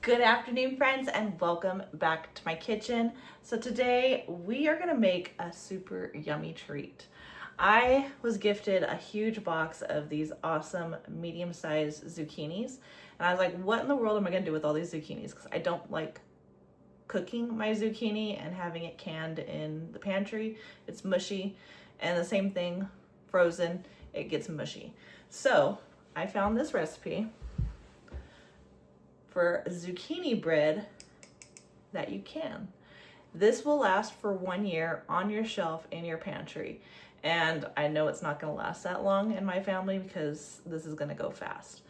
Good afternoon, friends, and welcome back to my kitchen. So today we are gonna make a super yummy treat. I was gifted a huge box of these awesome medium-sized zucchinis, and I was like, what in the world am I gonna do with all these zucchinis? Because I don't like cooking my zucchini and having it canned in the pantry. It's mushy, and the same thing, frozen, it gets mushy. So I found this recipe for zucchini bread that you can. This will last for 1 year on your shelf in your pantry. And I know it's not gonna last that long in my family because this is gonna go fast.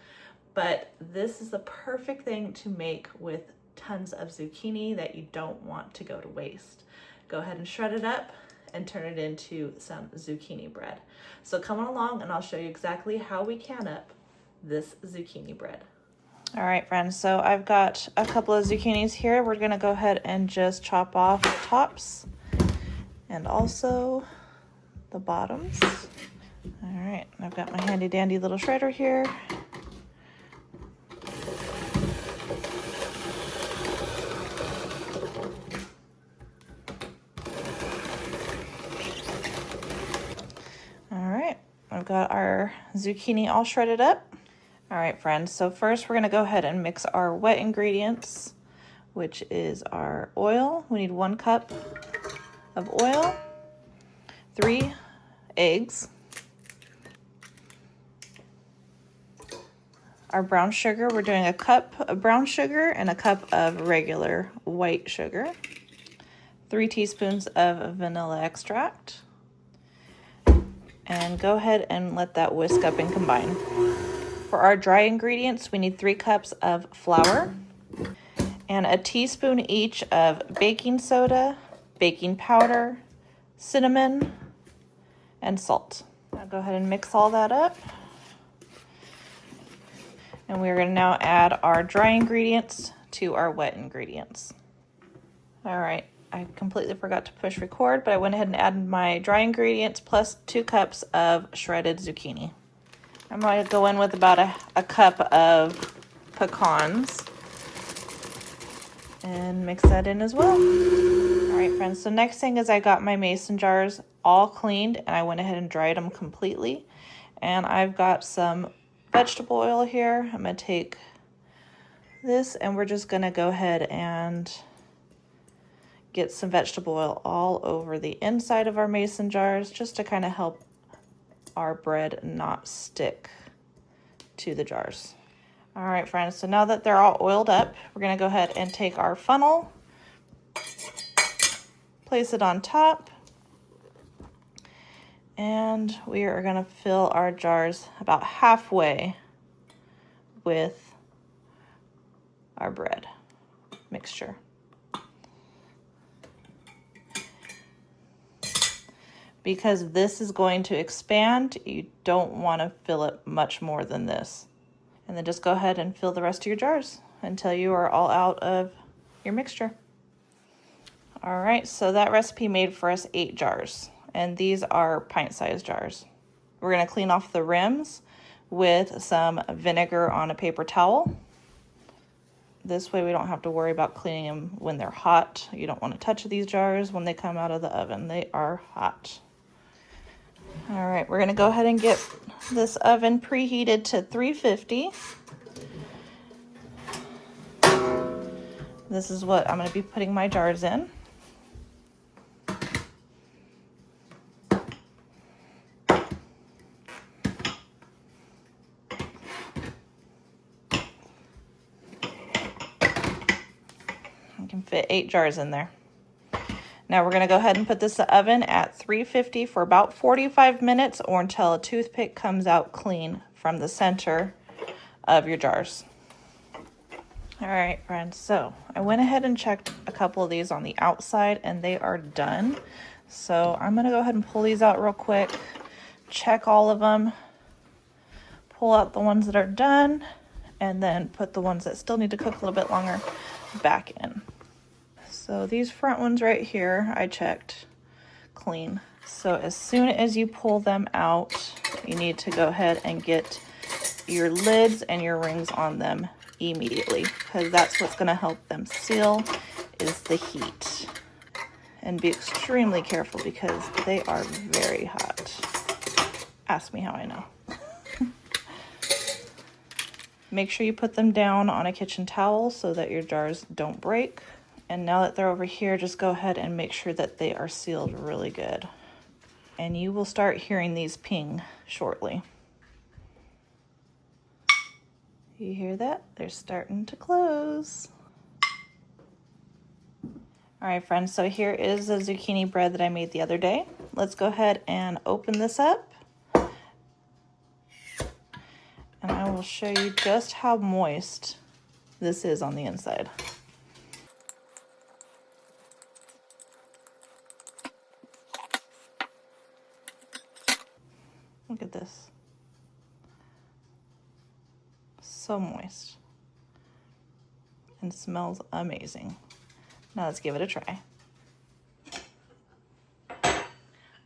But this is the perfect thing to make with tons of zucchini that you don't want to go to waste. Go ahead and shred it up and turn it into some zucchini bread. So come on along and I'll show you exactly how we can up this zucchini bread. All right, friends, so I've got a couple of zucchinis here. We're gonna go ahead and just chop off the tops and also the bottoms. All right, I've got my handy dandy little shredder here. All right, I've got our zucchini all shredded up. All right, friends, so first we're gonna go ahead and mix our wet ingredients, which is our oil. We need 1 cup of oil, 3 eggs, our brown sugar. We're doing a cup of brown sugar and a cup of regular white sugar, 3 teaspoons of vanilla extract, and go ahead and let that whisk up and combine. For our dry ingredients, we need 3 cups of flour and a teaspoon each of baking soda, baking powder, cinnamon, and salt. Now go ahead and mix all that up. And we're gonna now add our dry ingredients to our wet ingredients. All right, I completely forgot to push record, but I went ahead and added my dry ingredients plus 2 cups of shredded zucchini. I'm going to go in with about a cup of pecans and mix that in as well. All right, friends, so next thing is I got my mason jars all cleaned and I went ahead and dried them completely. And I've got some vegetable oil here. I'm going to take this and we're just going to go ahead and get some vegetable oil all over the inside of our mason jars just to kind of help our bread not stick to the jars. All right, friends, so now that they're all oiled up, we're gonna go ahead and take our funnel, place it on top, and we are gonna fill our jars about halfway with our bread mixture. Because this is going to expand, you don't want to fill it much more than this. And then just go ahead and fill the rest of your jars until you are all out of your mixture. All right, so that recipe made for us 8 jars, and these are pint-sized jars. We're gonna clean off the rims with some vinegar on a paper towel. This way we don't have to worry about cleaning them when they're hot. You don't want to touch these jars when they come out of the oven. They are hot. All right, we're gonna go ahead and get this oven preheated to 350. This is what I'm gonna be putting my jars in. I can fit 8 jars in there. Now we're going to go ahead and put this in the oven at 350 for about 45 minutes or until a toothpick comes out clean from the center of your jars. All right, friends, so I went ahead and checked a couple of these on the outside and they are done. So I'm going to go ahead and pull these out real quick, check all of them, pull out the ones that are done, and then put the ones that still need to cook a little bit longer back in. So these front ones right here, I checked clean. So as soon as you pull them out, you need to go ahead and get your lids and your rings on them immediately, because that's what's going to help them seal is the heat. And be extremely careful because they are very hot. Ask me how I know. Make sure you put them down on a kitchen towel so that your jars don't break. And now that they're over here, just go ahead and make sure that they are sealed really good. And you will start hearing these ping shortly. You hear that? They're starting to close. All right, friends, so here is the zucchini bread that I made the other day. Let's go ahead and open this up. And I will show you just how moist this is on the inside. Look at this. So moist. And smells amazing. Now let's give it a try. All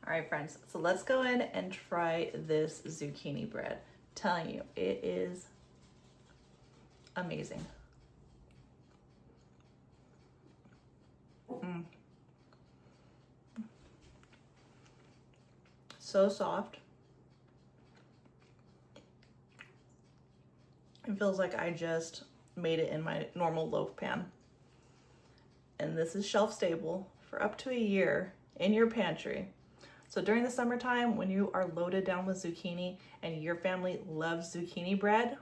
right, friends, so let's go in and try this zucchini bread. I'm telling you, it is amazing. So soft. It feels like I just made it in my normal loaf pan. And this is shelf stable for up to a year in your pantry. So during the summertime, when you are loaded down with zucchini and your family loves zucchini bread,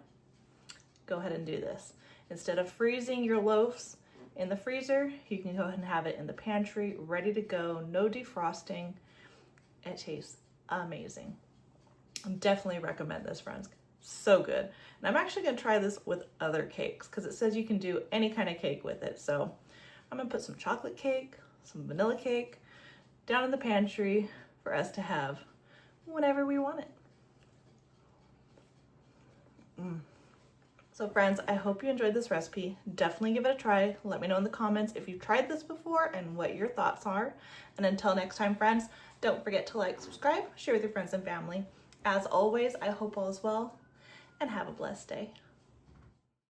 go ahead and do this. Instead of freezing your loaves in the freezer, you can go ahead and have it in the pantry, ready to go, no defrosting. It tastes amazing. I definitely recommend this, friends. So good. And I'm actually gonna try this with other cakes because it says you can do any kind of cake with it. So I'm gonna put some chocolate cake, some vanilla cake down in the pantry for us to have whenever we want it. So friends, I hope you enjoyed this recipe. Definitely give it a try. Let me know in the comments if you've tried this before and what your thoughts are. And until next time, friends, don't forget to like, subscribe, share with your friends and family. As always, I hope all is well and have a blessed day.